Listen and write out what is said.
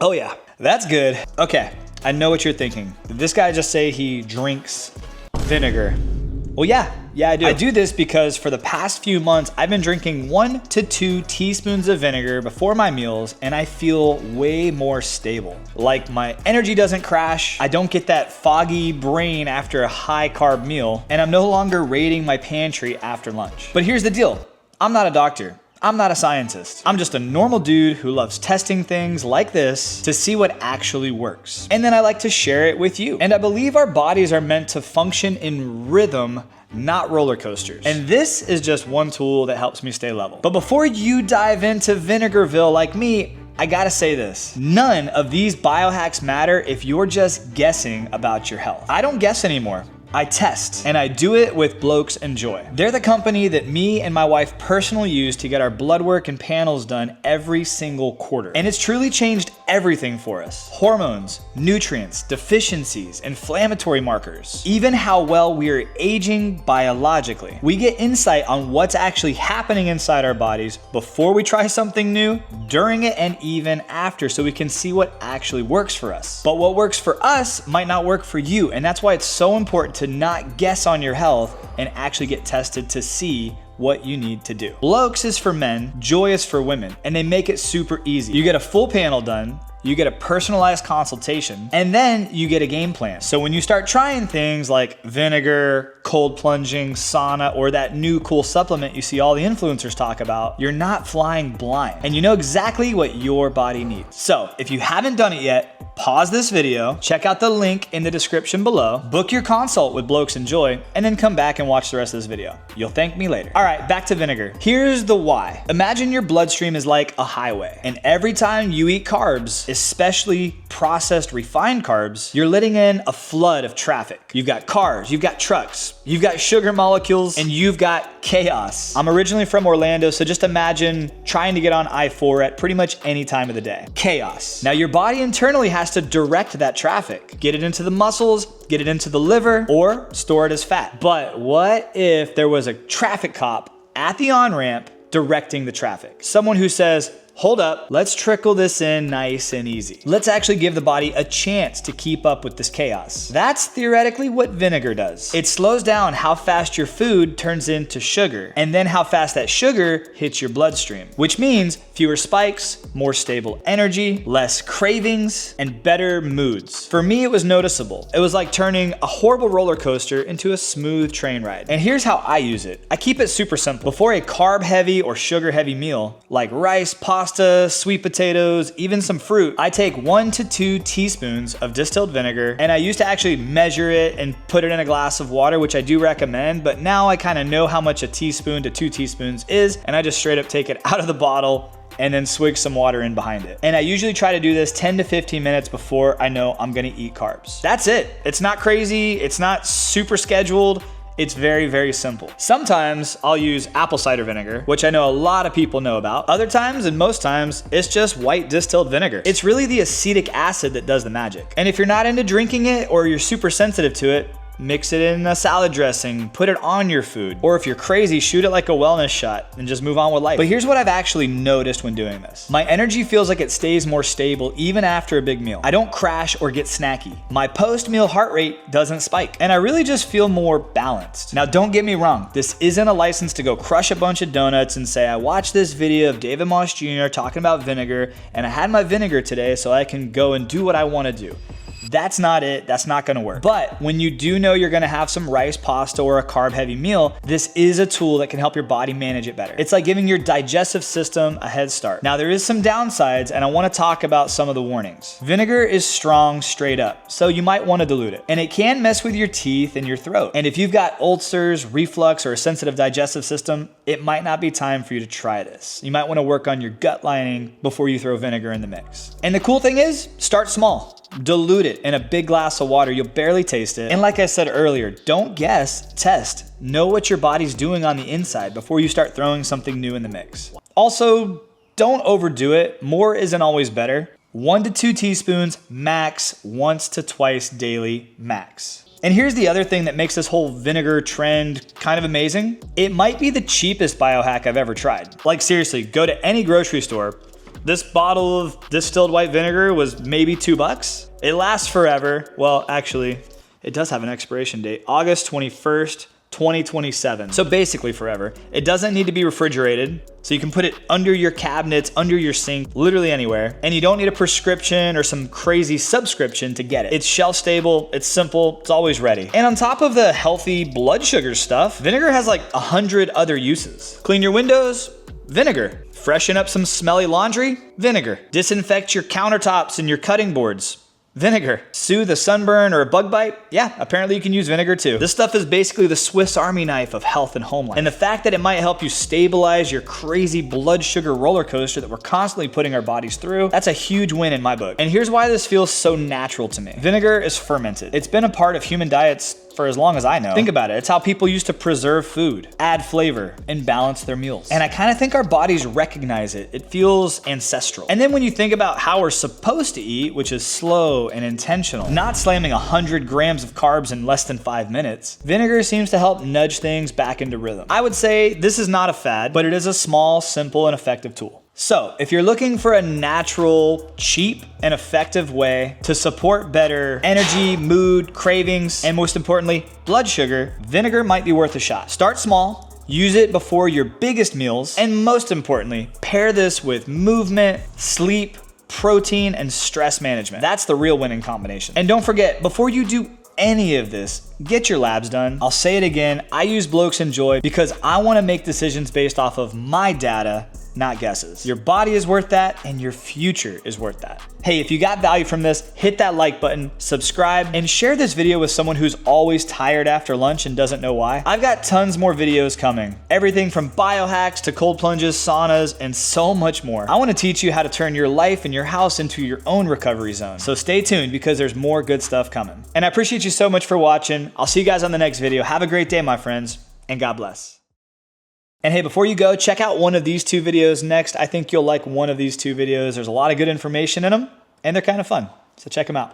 Oh yeah, that's good. Okay, I know what you're thinking. Did this guy just say he drinks vinegar? Well, yeah, I do. I do this because for the past few months, I've been drinking 1 to 2 teaspoons of vinegar before my meals, and I feel way more stable. Like my energy doesn't crash, I don't get that foggy brain after a high carb meal, and I'm no longer raiding my pantry after lunch. But here's the deal, I'm not a doctor. I'm not a scientist. I'm just a normal dude who loves testing things like this to see what actually works. And then I like to share it with you. And I believe our bodies are meant to function in rhythm, not roller coasters. And this is just one tool that helps me stay level. But before you dive into Vinegarville like me, I gotta say this, none of these biohacks matter if you're just guessing about your health. I don't guess anymore. I test, and I do it with Blokes and Joi. They're the company that me and my wife personally use to get our blood work and panels done every single quarter. And it's truly changed everything for us. Hormones, nutrients, deficiencies, inflammatory markers, even how well we are aging biologically. We get insight on what's actually happening inside our bodies before we try something new, during it, and even after, so we can see what actually works for us. But what works for us might not work for you, and that's why it's so important to not guess on your health and actually get tested to see what you need to do. Blokes is for men, Joi is for women, and they make it super easy. You get a full panel done, you get a personalized consultation, and then you get a game plan. So when you start trying things like vinegar, cold plunging, sauna, or that new cool supplement you see all the influencers talk about, you're not flying blind, and you know exactly what your body needs. So if you haven't done it yet, pause this video, check out the link in the description below, book your consult with Blokes and Joi, and then come back and watch the rest of this video. You'll thank me later. All right, back to vinegar. Here's the why. Imagine your bloodstream is like a highway, and every time you eat carbs, especially processed refined carbs, you're letting in a flood of traffic. You've got cars, you've got trucks, you've got sugar molecules, and you've got chaos. I'm originally from Orlando, so just imagine trying to get on I-4 at pretty much any time of the day. Chaos. Now your body internally has to direct that traffic, get it into the muscles, get it into the liver, or store it as fat. But what if there was a traffic cop at the on-ramp directing the traffic? Someone who says, hold up, let's trickle this in nice and easy. Let's actually give the body a chance to keep up with this chaos. That's theoretically what vinegar does. It slows down how fast your food turns into sugar, and then how fast that sugar hits your bloodstream, which means fewer spikes, more stable energy, less cravings, and better moods. For me, it was noticeable. It was like turning a horrible roller coaster into a smooth train ride. And here's how I use it. I keep it super simple. Before a carb-heavy or sugar-heavy meal, like rice, pasta, sweet potatoes, even some fruit, I take 1 to 2 teaspoons of distilled vinegar, and I used to actually measure it and put it in a glass of water, which I do recommend, but now I kind of know how much a teaspoon to 2 teaspoons is, and I just straight up take it out of the bottle and then swig some water in behind it. And I usually try to do this 10 to 15 minutes before I know I'm gonna eat carbs. That's it. It's not crazy, it's not super scheduled. It's very, very simple. Sometimes I'll use apple cider vinegar, which I know a lot of people know about. Other times, and most times, it's just white distilled vinegar. It's really the acetic acid that does the magic. And if you're not into drinking it or you're super sensitive to it, mix it in a salad dressing, put it on your food. Or if you're crazy, shoot it like a wellness shot and just move on with life. But here's what I've actually noticed when doing this. My energy feels like it stays more stable even after a big meal. I don't crash or get snacky. My post-meal heart rate doesn't spike. And I really just feel more balanced. Now don't get me wrong, this isn't a license to go crush a bunch of donuts and say, I watched this video of David Moss Jr. talking about vinegar and I had my vinegar today so I can go and do what I want to do. That's not it, that's not gonna work. But when you do know you're gonna have some rice, pasta, or a carb heavy meal, this is a tool that can help your body manage it better. It's like giving your digestive system a head start. Now there is some downsides and I wanna talk about some of the warnings. Vinegar is strong straight up, so you might wanna dilute it. And it can mess with your teeth and your throat. And if you've got ulcers, reflux, or a sensitive digestive system, it might not be time for you to try this. You might wanna work on your gut lining before you throw vinegar in the mix. And the cool thing is, start small. Dilute it in a big glass of water, you'll barely taste it. And like I said earlier, don't guess, test. Know what your body's doing on the inside before you start throwing something new in the mix. Also, don't overdo it. More isn't always better. 1 to 2 teaspoons max, once to twice daily max. And here's the other thing that makes this whole vinegar trend kind of amazing. It might be the cheapest biohack I've ever tried. Like seriously, go to any grocery store. This bottle of distilled white vinegar was maybe $2. It lasts forever. Well, actually, it does have an expiration date, August 21st, 2027. So basically forever. It doesn't need to be refrigerated. So you can put it under your cabinets, under your sink, literally anywhere. And you don't need a prescription or some crazy subscription to get it. It's shelf stable, it's simple, it's always ready. And on top of the healthy blood sugar stuff, vinegar has like 100 other uses. Clean your windows, vinegar. Freshen up some smelly laundry, vinegar. Disinfect your countertops and your cutting boards, vinegar. Soothe a sunburn or a bug bite? Yeah, apparently you can use vinegar too. This stuff is basically the Swiss Army knife of health and home life. And the fact that it might help you stabilize your crazy blood sugar roller coaster that we're constantly putting our bodies through, that's a huge win in my book. And here's why this feels so natural to me. Vinegar is fermented. It's been a part of human diets for as long as I know. Think about it. It's how people used to preserve food, add flavor, and balance their meals. And I kind of think our bodies recognize it. It feels ancestral. And then when you think about how we're supposed to eat, which is slow and intentional, not slamming 100 grams of carbs in less than 5 minutes, vinegar seems to help nudge things back into rhythm. I would say this is not a fad, but it is a small, simple, and effective tool. So if you're looking for a natural, cheap, and effective way to support better energy, mood, cravings, and most importantly, blood sugar, vinegar might be worth a shot. Start small, use it before your biggest meals, and most importantly, pair this with movement, sleep, protein, and stress management. That's the real winning combination. And don't forget, before you do any of this, get your labs done. I'll say it again, I use Blokes and Joi because I want to make decisions based off of my data, not guesses. Your body is worth that, and your future is worth that. Hey, if you got value from this, hit that like button, subscribe, and share this video with someone who's always tired after lunch and doesn't know why. I've got tons more videos coming. Everything from biohacks to cold plunges, saunas, and so much more. I want to teach you how to turn your life and your house into your own recovery zone. So stay tuned because there's more good stuff coming. And I appreciate you so much for watching. I'll see you guys on the next video. Have a great day, my friends, and God bless. And hey, before you go, check out one of these 2 videos next. I think you'll like one of these 2 videos. There's a lot of good information in them, and they're kind of fun. So check them out.